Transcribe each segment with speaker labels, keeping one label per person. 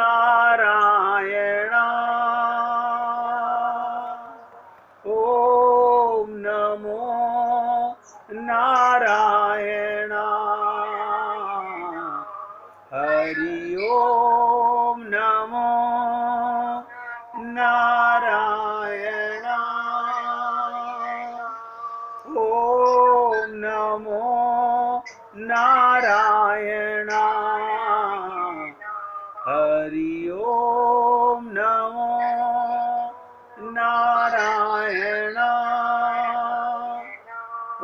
Speaker 1: नारायण। ओम नमो नारायण। हरि ओम नमो नारायण। ओम नमो नारायण। हरि ओम नमो नारायण।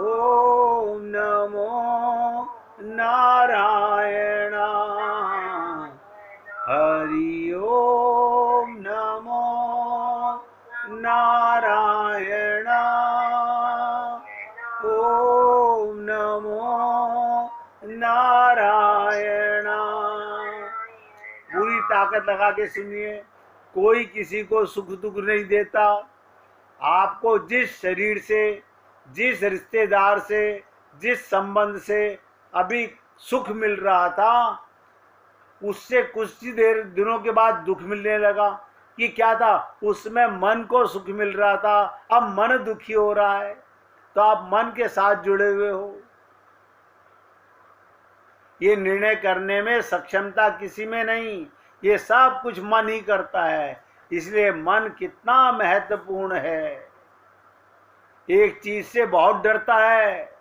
Speaker 1: ओम नमो नारायण। हरि ओम नमो नारायण। ओम नमो नारायण। पूरी ताकत लगा के सुनिए, कोई किसी को सुख दुख नहीं देता। आपको जिस शरीर से, जिस रिश्तेदार से, जिस संबंध से अभी सुख मिल रहा था, उससे कुछ ही देर दिनों के बाद दुख मिलने लगा। कि क्या था? उसमें मन को सुख मिल रहा था, अब मन दुखी हो रहा है। तो आप मन के साथ जुड़े हुए हो। ये निर्णय करने में सक्षमता किसी में नहीं, ये सब कुछ मन ही करता है। इसलिए मन कितना महत्वपूर्ण है। एक चीज से बहुत डरता है,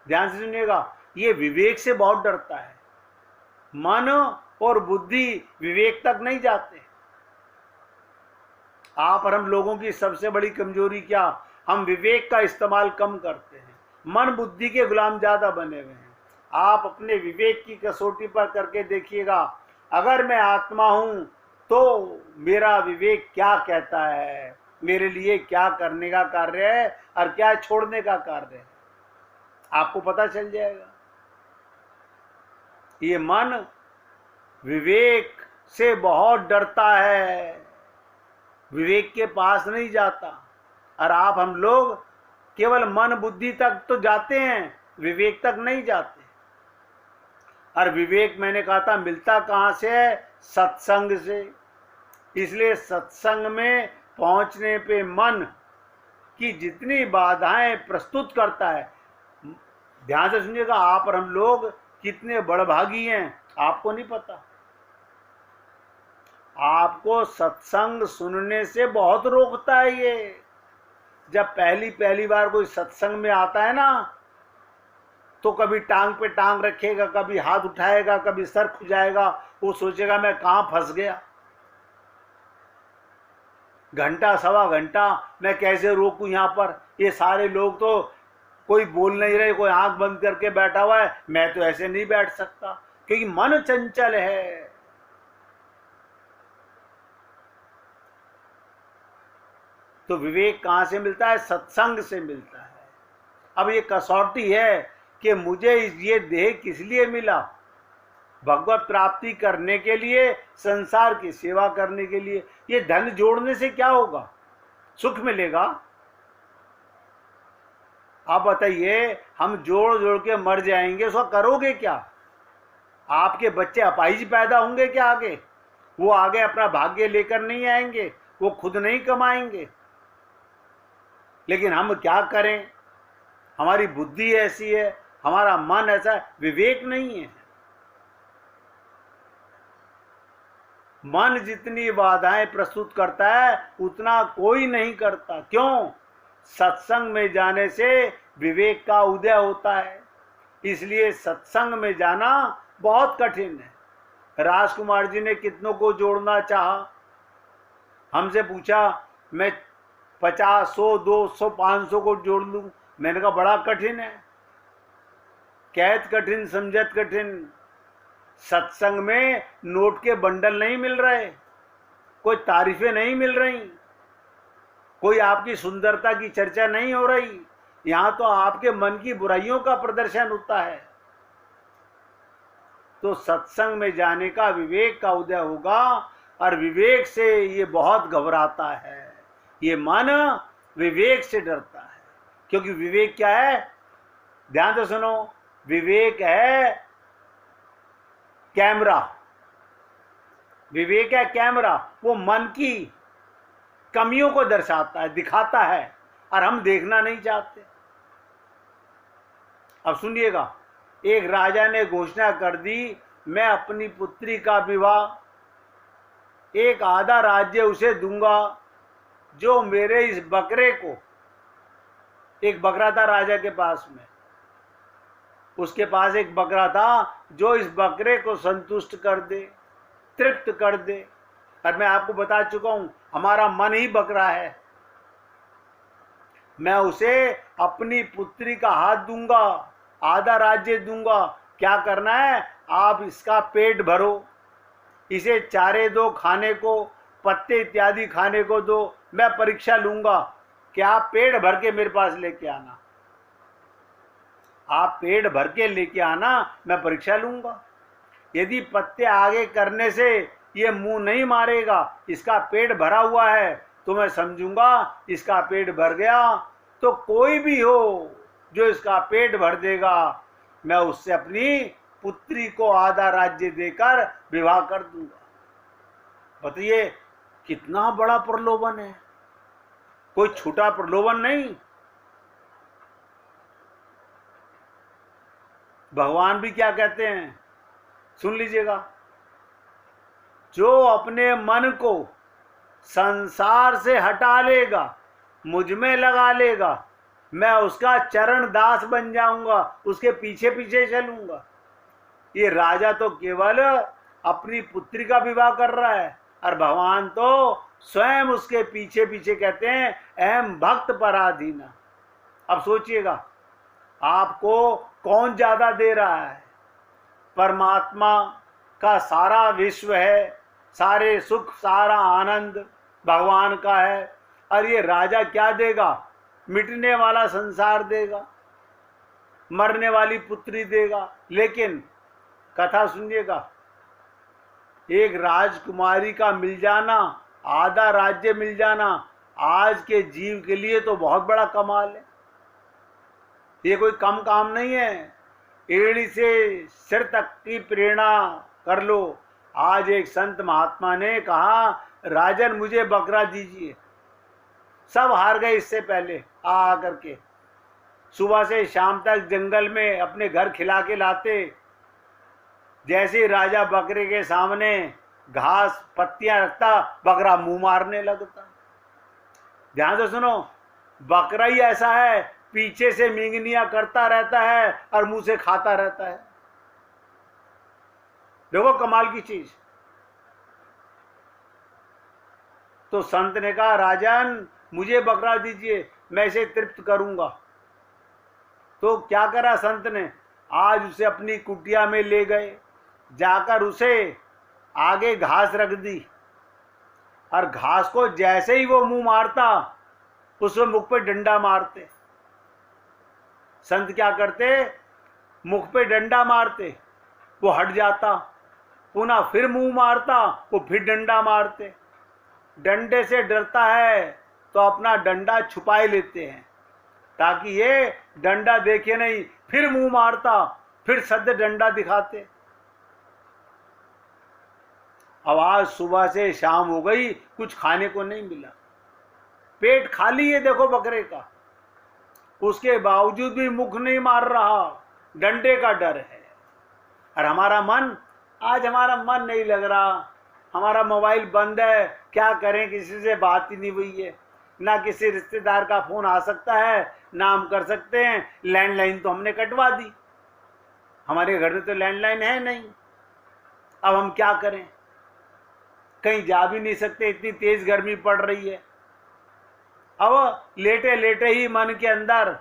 Speaker 1: ध्यान से सुनिएगा, ये विवेक से बहुत डरता है। मन और बुद्धि विवेक तक नहीं जाते। आप और हम लोगों की सबसे बड़ी कमजोरी क्या? हम विवेक का इस्तेमाल कम करते हैं, मन बुद्धि के गुलाम ज्यादा बने हुए हैं। आप अपने विवेक की कसौटी पर करके देखिएगा, अगर मैं आत्मा हूं तो मेरा विवेक क्या कहता है, मेरे लिए क्या करने का कार्य है और क्या छोड़ने का कार्य है, आपको पता चल जाएगा। ये मन विवेक से बहुत डरता है, विवेक के पास नहीं जाता। और आप हम लोग केवल मन बुद्धि तक तो जाते हैं, विवेक तक नहीं जाते। और विवेक मैंने कहा था मिलता कहां से है? सत्संग से। इसलिए सत्संग में पहुंचने पे मन की जितनी बाधाएं प्रस्तुत करता है, ध्यान से सुनिएगा, आप और हम लोग कितने बड़भागी हैं आपको नहीं पता। आपको सत्संग सुनने से बहुत रोकता है ये। जब पहली बार कोई सत्संग में आता है ना, तो कभी टांग पे टांग रखेगा, कभी हाथ उठाएगा, कभी सर खुजाएगा, वो सोचेगा मैं कहां फंस गया। घंटा सवा घंटा मैं कैसे रोकूं यहां पर, ये सारे लोग तो कोई बोल नहीं रहे, कोई आंख बंद करके बैठा हुआ है, मैं तो ऐसे नहीं बैठ सकता, क्योंकि मन चंचल है। तो विवेक कहां से मिलता है? सत्संग से मिलता है। अब ये कसौटी है कि मुझे ये देह किस लिए मिला? भगवत प्राप्ति करने के लिए, संसार की सेवा करने के लिए। ये धन जोड़ने से क्या होगा? सुख मिलेगा? आप बताइए, हम जोड़ जोड़ के मर जाएंगे, उसका करोगे क्या? आपके बच्चे अपाहिज पैदा होंगे क्या आगे? वो आगे अपना भाग्य लेकर नहीं आएंगे, वो खुद नहीं कमाएंगे। लेकिन हम क्या करें? हमारी बुद्धि ऐसी है, हमारा मन ऐसा है, विवेक नहीं है। मन जितनी बाधाएं प्रस्तुत करता है उतना कोई नहीं करता। क्यों? सत्संग में जाने से विवेक का उदय होता है। इसलिए सत्संग में जाना बहुत कठिन है। राजकुमार जी ने कितनों को जोड़ना चाहा, हमसे पूछा मैं 50, 100, 200, 500 को जोड़ लूं। मैंने कहा बड़ा कठिन है। कहत कठिन समझत कठिन। सत्संग में नोट के बंडल नहीं मिल रहे, कोई तारीफें नहीं मिल रही, कोई आपकी सुंदरता की चर्चा नहीं हो रही। यहां तो आपके मन की बुराइयों का प्रदर्शन होता है। तो सत्संग में जाने का विवेक का उदय होगा, और विवेक से ये बहुत घबराता है। ये मन विवेक से डरता है, क्योंकि विवेक क्या है? ध्यान से सुनो, विवेक है कैमरा। विवेक है कैमरा, वो मन की कमियों को दर्शाता है, दिखाता है, और हम देखना नहीं चाहते। अब सुनिएगा, एक राजा ने घोषणा कर दी, मैं अपनी पुत्री का विवाह एक आधा राज्य उसे दूंगा जो मेरे इस बकरे को, एक बकरा था राजा के पास में, उसके पास एक बकरा था जो इस बकरे को संतुष्ट कर दे, तृप्त कर दे। और मैं आपको बता चुका हूं, हमारा मन ही बकरा है। मैं उसे अपनी पुत्री का हाथ दूंगा, आधा राज्य दूंगा। क्या करना है, आप इसका पेट भरो, इसे चारे दो खाने को, पत्ते इत्यादि खाने को दो, मैं परीक्षा लूंगा कि आप पेट भर के मेरे पास लेके आना, आप पेट भर के लेके आना, मैं परीक्षा लूंगा। यदि पत्ते आगे करने से ये मुंह नहीं मारेगा, इसका पेट भरा हुआ है, तो मैं समझूंगा इसका पेट भर गया। तो कोई भी हो जो इसका पेट भर देगा, मैं उससे अपनी पुत्री को आधा राज्य देकर विवाह कर दूंगा। बताइए कितना बड़ा प्रलोभन है, कोई छोटा प्रलोभन नहीं। भगवान भी क्या कहते हैं, सुन लीजिएगा, जो अपने मन को संसार से हटा लेगा, मुझ में लगा लेगा, मैं उसका चरण दास बन जाऊंगा, उसके पीछे पीछे चलूंगा। ये राजा तो केवल अपनी पुत्री का विवाह कर रहा है, और भगवान तो स्वयं उसके पीछे पीछे कहते हैं अहम भक्त पराधीना। अब सोचिएगा, आपको कौन ज्यादा दे रहा है, परमात्मा का सारा विश्व है, सारे सुख सारा आनंद भगवान का है, और ये राजा क्या देगा, मिटने वाला संसार देगा, मरने वाली पुत्री देगा। लेकिन कथा सुनिएगा, एक राजकुमारी का मिल जाना, आधा राज्य मिल जाना, आज के जीव के लिए तो बहुत बड़ा कमाल है। ये कोई कम काम नहीं है। एड़ी से सिर तक की प्रेरणा कर लो। आज एक संत महात्मा ने कहा, राजन मुझे बकरा दीजिए। सब हार गए इससे पहले आ करके, सुबह से शाम तक जंगल में अपने घर खिला के लाते। जैसे ही राजा बकरे के सामने घास पत्तियां रखता, बकरा मुंह मारने लगता। ध्यान से सुनो, बकरा ही ऐसा है, पीछे से मींगनियां करता रहता है और मुंह से खाता रहता है। देखो कमाल की चीज। तो संत ने कहा, राजन मुझे बकरा दीजिए, मैं इसे तृप्त करूंगा। तो क्या करा संत ने, आज उसे अपनी कुटिया में ले गए, जाकर उसे आगे घास रख दी, और घास को जैसे ही वो मुंह मारता, उसमें मुख पे डंडा मारते। संत क्या करते, मुख पे डंडा मारते, वो हट जाता, पुनः फिर मुंह मारता, वो फिर डंडा मारते। डंडे से डरता है तो अपना डंडा छुपाए लेते हैं, ताकि ये डंडा देखे नहीं। फिर मुंह मारता, फिर सद डंडा दिखाते। अब आज सुबह से शाम हो गई, कुछ खाने को नहीं मिला, पेट खाली है देखो बकरे का, उसके बावजूद भी मुख नहीं मार रहा, डंडे का डर है। और हमारा मन, आज हमारा मन नहीं लग रहा, हमारा मोबाइल बंद है, क्या करें, किसी से बात ही नहीं हुई है, ना किसी रिश्तेदार का फोन आ सकता है, ना हम कर सकते हैं। लैंडलाइन तो हमने कटवा दी, हमारे घर में तो लैंडलाइन है नहीं। अब हम क्या करें, कहीं जा भी नहीं सकते, इतनी तेज गर्मी पड़ रही है। अब लेटे लेटे ही मन के अंदर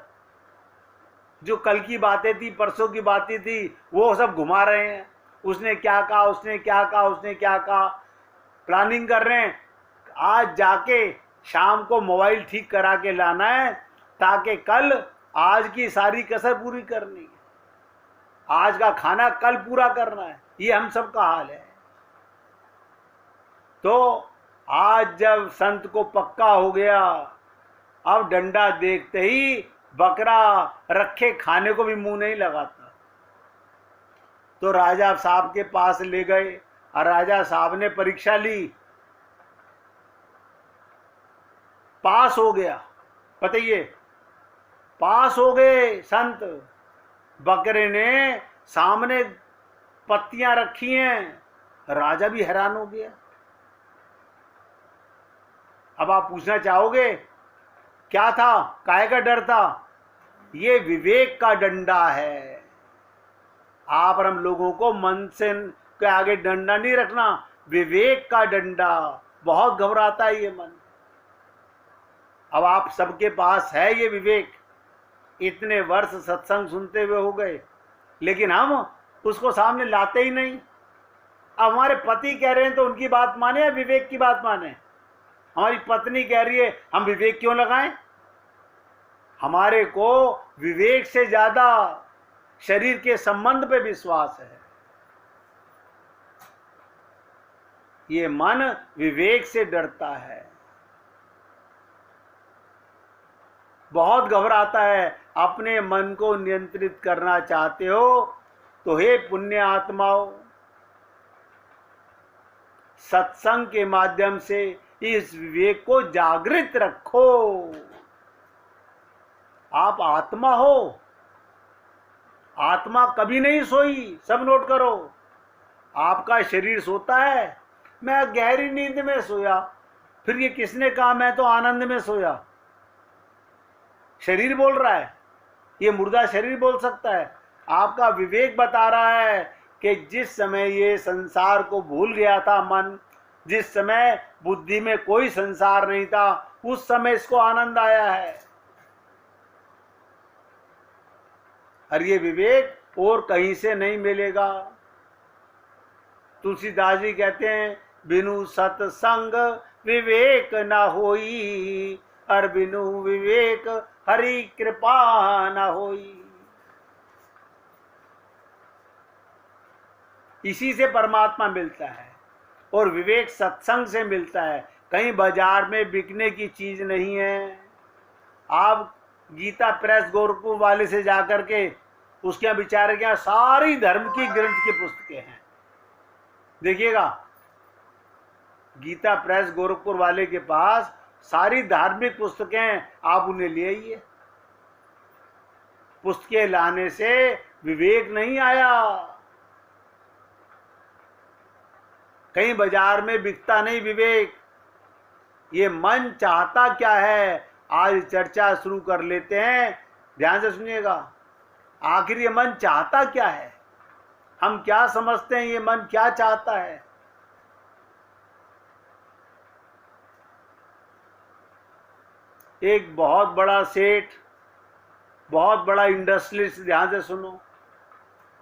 Speaker 1: जो कल की बातें थी, परसों की बातें थी, वो सब घुमा रहे हैं। उसने क्या कहा, उसने क्या कहा, उसने क्या कहा, प्लानिंग कर रहे हैं। आज जाके शाम को मोबाइल ठीक करा के लाना है, ताकि कल आज की सारी कसर पूरी करनी है, आज का खाना कल पूरा करना है। ये हम सब का हाल है। तो आज जब संत को पक्का हो गया, अब डंडा देखते ही बकरा रखे खाने को भी मुंह नहीं लगाता। तो राजा साहब के पास ले गए, और राजा साहब ने परीक्षा ली, पास हो गया। बताइए, पास हो गए संत। बकरे ने सामने पत्तियां रखी हैं, राजा भी हैरान हो गया। अब आप पूछना चाहोगे क्या था, काहे का डर था? ये विवेक का डंडा है। आप और हम लोगों को मन से के आगे डंडा नहीं रखना, विवेक का डंडा। बहुत घबराता है ये मन। अब आप सबके पास है ये विवेक, इतने वर्ष सत्संग सुनते हुए हो गए, लेकिन हम उसको सामने लाते ही नहीं। अब हमारे पति कह रहे हैं तो उनकी बात माने या विवेक की बात माने? हमारी पत्नी कह रही है, हम विवेक क्यों लगाएं? हमारे को विवेक से ज्यादा शरीर के संबंध पे विश्वास है। ये मन विवेक से डरता है, बहुत घबराता है। अपने मन को नियंत्रित करना चाहते हो तो हे पुण्य आत्माओं, सत्संग के माध्यम से इस विवेक को जागृत रखो। आप आत्मा हो, आत्मा कभी नहीं सोई, सब नोट करो। आपका शरीर सोता है, मैं गहरी नींद में सोया, फिर ये किसने कहा मैं तो आनंद में सोया? शरीर बोल रहा है, ये मुर्दा शरीर बोल सकता है। आपका विवेक बता रहा है कि जिस समय ये संसार को भूल गया था मन, जिस समय बुद्धि में कोई संसार नहीं था, उस समय इसको आनंद आया है। और ये विवेक और कहीं से नहीं मिलेगा। तुलसीदास जी कहते हैं, बिनु सत्संग विवेक न होई, और बिनु विवेक हरि कृपा न होई। इसी से परमात्मा मिलता है, और विवेक सत्संग से मिलता है। कहीं बाजार में बिकने की चीज नहीं है। आप गीता प्रेस गोरखपुर वाले से जाकर के उसके यहाँ विचार के यहाँ सारी धर्म की ग्रंथ की पुस्तकें हैं, देखिएगा। गीता प्रेस गोरखपुर वाले के पास सारी धार्मिक पुस्तकें, आप उन्हें ले आइए। पुस्तकें लाने से विवेक नहीं आया। कहीं बाजार में बिकता नहीं विवेक। ये मन चाहता क्या है, आज चर्चा शुरू कर लेते हैं, ध्यान से सुनिएगा। आखिर ये मन चाहता क्या है, हम क्या समझते हैं ये मन क्या चाहता है? एक बहुत बड़ा सेठ, बहुत बड़ा इंडस्ट्रियलिस्ट, ध्यान से सुनो।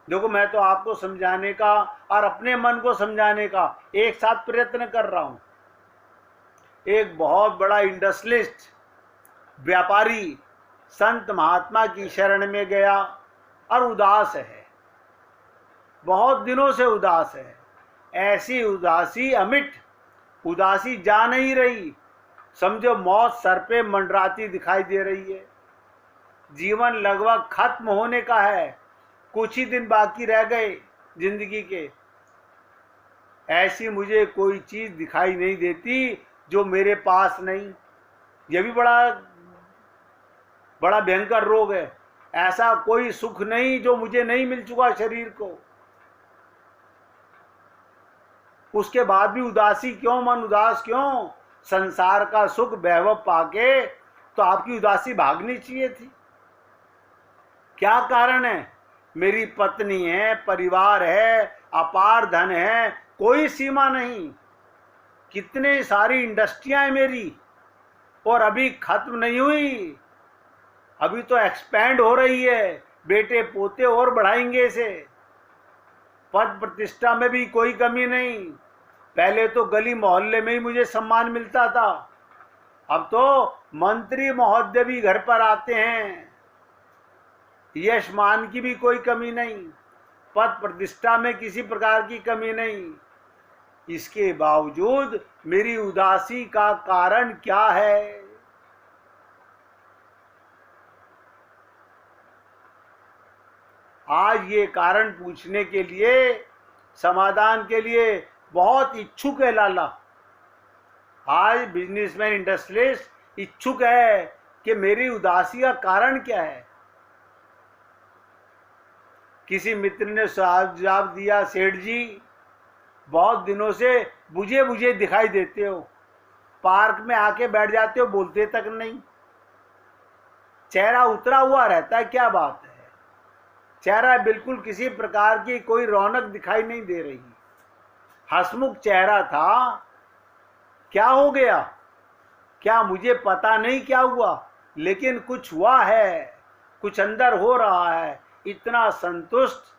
Speaker 1: देखो, मैं तो आपको समझाने का और अपने मन को समझाने का एक साथ प्रयत्न कर रहा हूं। एक बहुत बड़ा इंडस्ट्रियलिस्ट, व्यापारी संत महात्मा की शरण में गया और उदास है, बहुत दिनों से उदास है। ऐसी उदासी, अमिट उदासी जा नहीं रही, समझो मौत सर पे मंडराती दिखाई दे रही है। जीवन लगभग खत्म होने का है, कुछ ही दिन बाकी रह गए जिंदगी के। ऐसी मुझे कोई चीज दिखाई नहीं देती जो मेरे पास नहीं। यह भी बड़ा भयंकर रोग है। ऐसा कोई सुख नहीं जो मुझे नहीं मिल चुका शरीर को। उसके बाद भी उदासी क्यों, मन उदास क्यों? संसार का सुख वैभव पाके तो आपकी उदासी भागनी चाहिए थी। क्या कारण है? मेरी पत्नी है, परिवार है, अपार धन है, कोई सीमा नहीं। कितने सारी इंडस्ट्रियां हैं मेरी, और अभी खत्म नहीं हुई, अभी तो एक्सपैंड हो रही है। बेटे पोते और बढ़ाएंगे इसे। पद प्रतिष्ठा में भी कोई कमी नहीं। पहले तो गली मोहल्ले में ही मुझे सम्मान मिलता था, अब तो मंत्री महोदय भी घर पर आते हैं। यश मान की भी कोई कमी नहीं, पद प्रतिष्ठा में किसी प्रकार की कमी नहीं। इसके बावजूद मेरी उदासी का कारण क्या है? आज ये कारण पूछने के लिए, समाधान के लिए बहुत इच्छुक है लाला। आज बिजनेसमैन इंडस्ट्रियलिस्ट इच्छुक है कि मेरी उदासी का कारण क्या है। किसी मित्र ने जवाब दिया, सेठ जी बहुत दिनों से बुझे बुझे दिखाई देते हो, पार्क में आके बैठ जाते हो, बोलते तक नहीं, चेहरा उतरा हुआ रहता है, क्या बात है। चेहरा बिल्कुल किसी प्रकार की कोई रौनक दिखाई नहीं दे रही, हंसमुख चेहरा था, क्या हो गया, क्या मुझे पता नहीं क्या हुआ, लेकिन कुछ हुआ है, कुछ अंदर हो रहा है। इतना संतुष्ट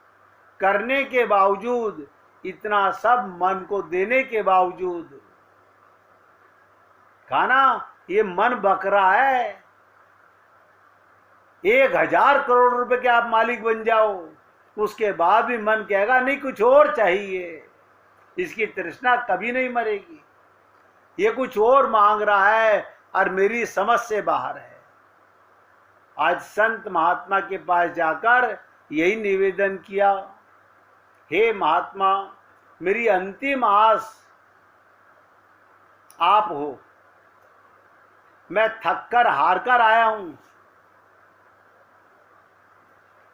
Speaker 1: करने के बावजूद, इतना सब मन को देने के बावजूद, खाना ये मन बक रहा है। 1000 करोड़ रुपए के आप मालिक बन जाओ, उसके बाद भी मन कहेगा नहीं कुछ और चाहिए। इसकी तृष्णा कभी नहीं मरेगी। ये कुछ और मांग रहा है और मेरी समझ से बाहर है। आज संत महात्मा के पास जाकर यही निवेदन किया, हे महात्मा, मेरी अंतिम आस आप हो। मैं थक कर हार कर आया हूं।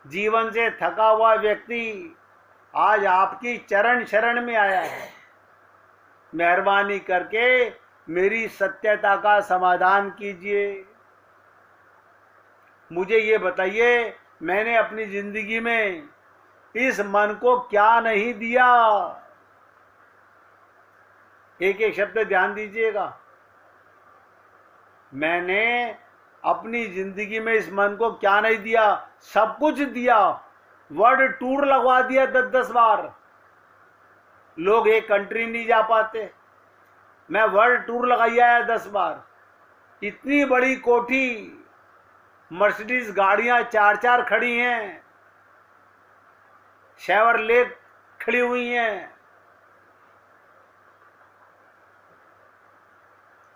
Speaker 1: जीवन से थका हुआ व्यक्ति आज आपकी चरण शरण में आया है। मेहरबानी करके मेरी सत्यता का समाधान कीजिए। मुझे ये बताइए, मैंने अपनी जिंदगी में इस मन को क्या नहीं दिया। एक एक शब्द ध्यान दीजिएगा। मैंने अपनी जिंदगी में इस मन को क्या नहीं दिया, सब कुछ दिया। वर्ल्ड टूर लगवा दिया 10-10 बार। लोग एक कंट्री नहीं जा पाते, मैं वर्ल्ड टूर लगाई आया 10 बार। इतनी बड़ी कोठी, मर्सिडीज गाड़ियां 4-4 खड़ी हैं, शेवरलेट खड़ी हुई हैं,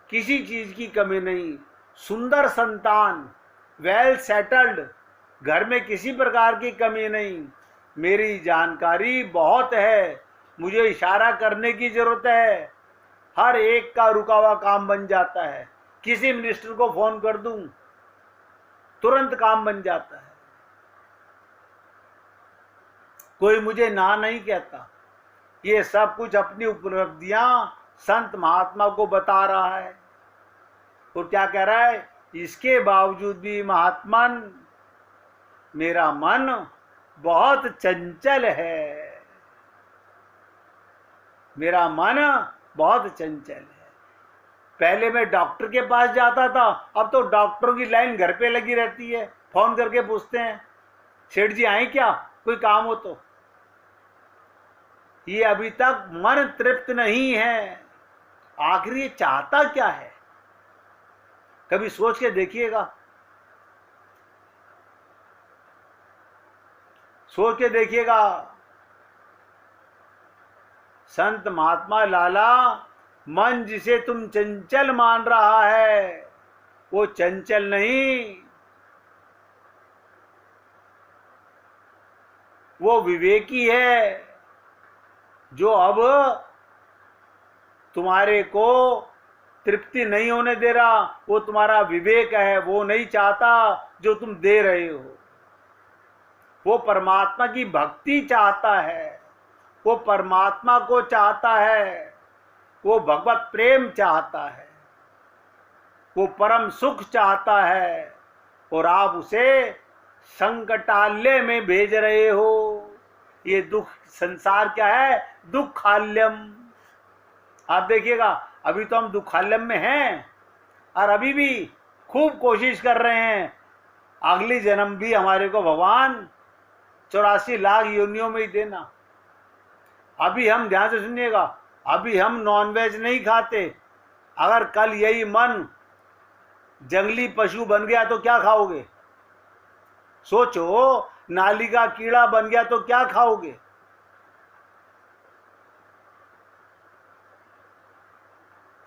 Speaker 1: किसी चीज की कमी नहीं। सुंदर संतान, वेल सेटल्ड, घर में किसी प्रकार की कमी नहीं। मेरी जानकारी बहुत है, मुझे इशारा करने की जरूरत है, हर एक का रुका हुआ काम बन जाता है। किसी मिनिस्टर को फोन कर दूं, तुरंत काम बन जाता है। कोई मुझे ना नहीं कहता। ये सब कुछ अपनी उपलब्धियां संत महात्मा को बता रहा है। और क्या कह रहा है, इसके बावजूद भी महात्मन, मेरा मन बहुत चंचल है, मेरा मन बहुत चंचल है। पहले मैं डॉक्टर के पास जाता था, अब तो डॉक्टरों की लाइन घर पे लगी रहती है। फोन करके पूछते हैं, सेठ जी आए क्या, कोई काम हो तो। ये अभी तक मन तृप्त नहीं है। आखिर ये चाहता क्या है, कभी सोच के देखिएगा। सोच के देखिएगा। संत महात्मा लाला, मन जिसे तुम चंचल मान रहा है, वो चंचल नहीं, वो विवेकी है, जो अब तुम्हारे को तृप्ति नहीं होने दे रहा। वो तुम्हारा विवेक है, वो नहीं चाहता जो तुम दे रहे हो। वो परमात्मा की भक्ति चाहता है, वो परमात्मा को चाहता है, वो भगवत प्रेम चाहता है, वो परम सुख चाहता है, और आप उसे संकटालय में भेज रहे हो। ये दुख संसार क्या है, दुखाल्यम। आप देखिएगा, अभी तो हम दुखाल्यम में हैं और अभी भी खूब कोशिश कर रहे हैं अगली जन्म भी हमारे को भगवान 84 लाख योनियों में ही देना। अभी हम, ध्यान से सुनिएगा, अभी हम नॉनवेज नहीं खाते। अगर कल यही मन जंगली पशु बन गया तो क्या खाओगे? सोचो, नाली का कीड़ा बन गया तो क्या खाओगे?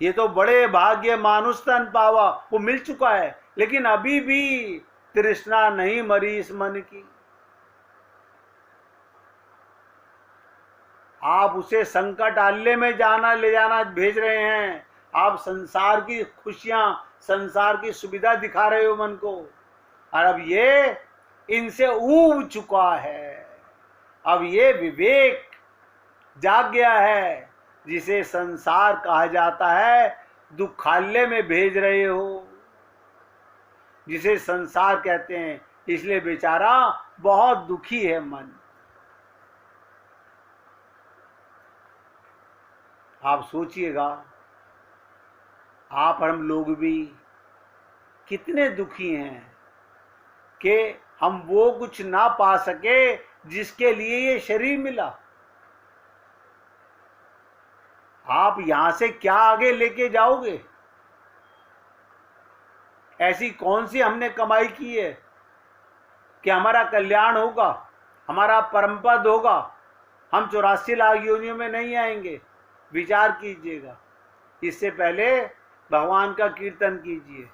Speaker 1: ये तो बड़े भाग्य मानुष तन पावा, वो मिल चुका है, लेकिन अभी भी तृष्णा नहीं मरी इस मन की। आप उसे संकट आल्य में ले जाना भेज रहे हैं। आप संसार की खुशियां, संसार की सुविधा दिखा रहे हो मन को, और अब ये इनसे ऊब चुका है। अब ये विवेक जाग गया है, जिसे संसार कहा जाता है, दुखालय में भेज रहे हो, जिसे संसार कहते हैं। इसलिए बेचारा बहुत दुखी है मन। आप सोचिएगा, आप और हम लोग भी कितने दुखी हैं कि हम वो कुछ ना पा सके जिसके लिए ये शरीर मिला। आप यहां से क्या आगे लेके जाओगे? ऐसी कौन सी हमने कमाई की है कि हमारा कल्याण होगा, हमारा परम पद होगा? हम 84 लाख योनियों में नहीं आएंगे। विचार कीजिएगा। इससे पहले भगवान का कीर्तन कीजिए।